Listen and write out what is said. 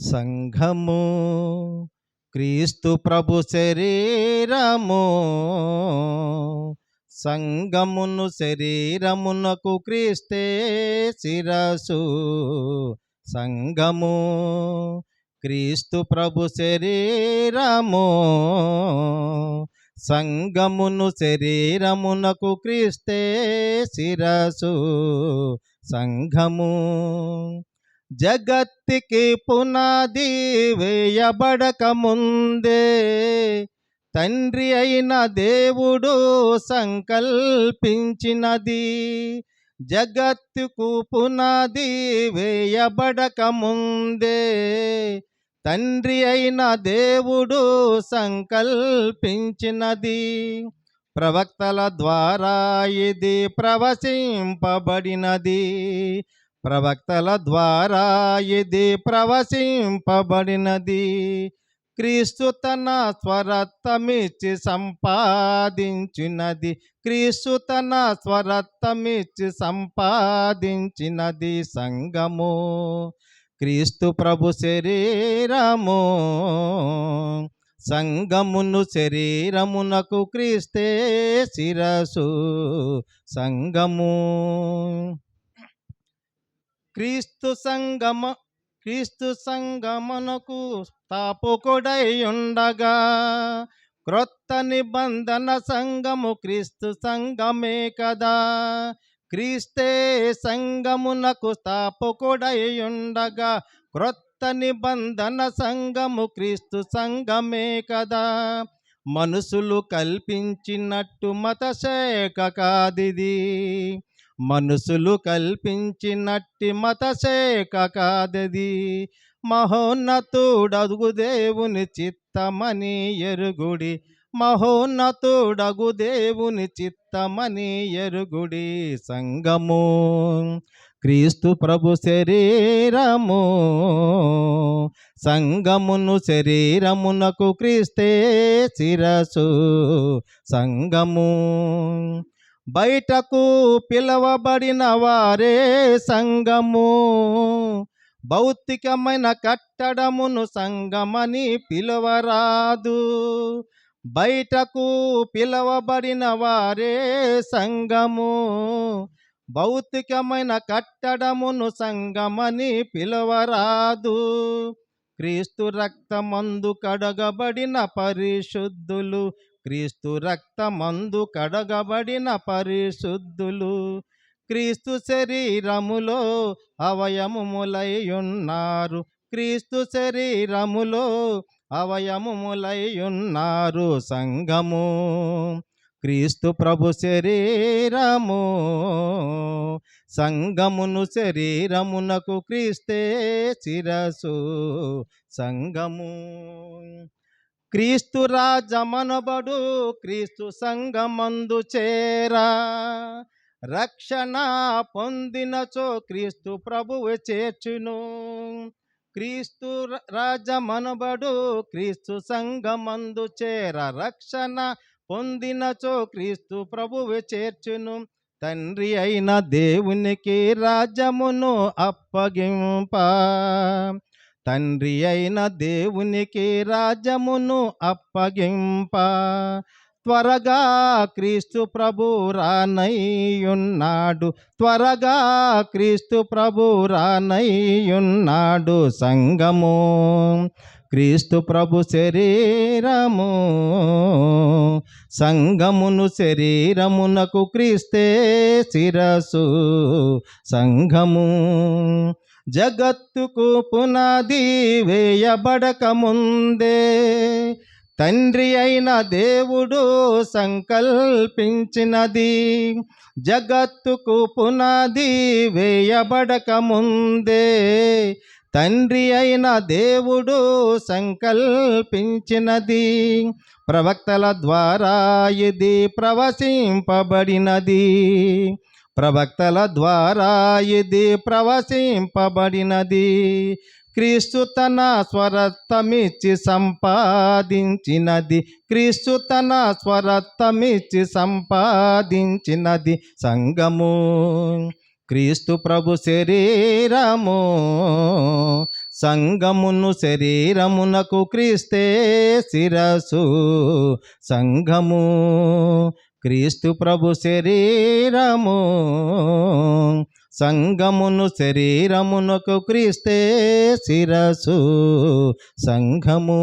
సంఘము క్రీస్తు ప్రభు శరీరము. సంఘమును శరీరమునకు క్రీస్తే శిరసు. సంఘము క్రీస్తు ప్రభు శరీరము. సంఘమును శరీరమునకు క్రీస్తే శిరసు. సంఘము జగత్తుకి పునాది వేయబడక ముందే తండ్రి అయిన దేవుడు సంకల్పించినది. జగత్తుకు పునాది వేయబడక ముందే తండ్రి అయిన దేవుడు సంకల్పించినది. ప్రవక్తల ద్వారా ఇది ప్రవశింపబడినది. ప్రవక్తల ద్వారా ఇది ప్రవశింపబడినది. క్రీస్తు తన స్వరత్వమిచ్చి సంపాదించినది. క్రీస్తు తన స్వరత్వమిచ్చి సంపాదించినది. సంఘము క్రీస్తు ప్రభు శరీరము. సంఘమును శరీరమునకు క్రీస్తే శిరసు. సంఘము క్రీస్తు సంగమునకు స్థాపకుడై ఉండగా క్రొత్త నిబంధన సంఘము క్రీస్తు సంఘమే కదా. క్రీస్తే సంఘమునకు స్థాపకుడై ఉండగా క్రొత్త నిబంధన సంఘము క్రీస్తు సంఘమే కదా. మనుషులు కల్పించినట్టు మతశాఖ కాదిది. మనుషులు కల్పించినట్టి మతశాఖ కాదది. మహోన్నతుడగు దేవుని చిత్తమని ఎరుగుడి. మహోన్నతుడగు దేవుని చిత్తమని ఎరుగుడి. సంఘము క్రీస్తు ప్రభు శరీరము. సంఘమును శరీరమునకు క్రీస్తే శిరసు. సంఘము బయటకు పిలవబడిన వారే సంఘము. భౌతికమైన కట్టడమును సంఘమని పిలవరాదు. బయటకు పిలవబడిన వారే సంఘము. భౌతికమైన కట్టడమును సంఘమని పిలవరాదు. క్రీస్తు రక్తమందు కడగబడిన పరిశుద్ధులు. క్రీస్తు రక్తమందు కడగబడిన పరిశుద్ధులు. క్రీస్తు శరీరములో అవయములై ఉన్నారు. క్రీస్తు శరీరములో అవయములై ఉన్నారు. సంఘము క్రీస్తు ప్రభు శరీరము. సంఘమును శరీరమునకు క్రీస్తే శిరసు. సంఘము క్రీస్తు రాజమనబడు క్రీస్తు సంఘమందు చేరా. రక్షణ పొందినచో క్రీస్తు ప్రభువు చేర్చును. క్రీస్తు రాజమనబడు క్రీస్తు సంఘమందు చేర. రక్షణ పొందినచో క్రీస్తు ప్రభువు చేర్చును. తండ్రి అయిన దేవునికి రాజ్యమును అప్పగింప. తండ్రి అయిన దేవునికి రాజ్యమును అప్పగింప. త్వరగా క్రీస్తు ప్రభు రానయ్యున్నాడు. త్వరగా క్రీస్తు ప్రభు రానయ్యున్నాడు. సంఘము క్రీస్తు ప్రభు శరీరము. సంఘమును శరీరమునకు క్రీస్తే శిరసు. సంఘము జగత్తుకు పునాది వేయబడక ముందే తండ్రి అయిన దేవుడు సంకల్పించినది. జగత్తుకు పునాది వేయబడక ముందే తండ్రి అయిన దేవుడు సంకల్పించినది. ప్రవక్తల ద్వారా ఇది ప్రవశింపబడినది. ప్రవక్తల ద్వారా ఇది ప్రవశింపబడినది. క్రీస్తు తన స్వరత్వమిచ్చి సంపాదించినది. క్రీస్తు తన స్వరత్వమిచ్చి సంపాదించినది. సంఘము క్రీస్తు ప్రభు శరీరము. సంఘమును శరీరమునకు క్రీస్తే శిరసు. సంఘము క్రీస్తు ప్రభు శరీరము. సంఘమును శరీరమునకు క్రీస్తే శిరసు. సంఘము.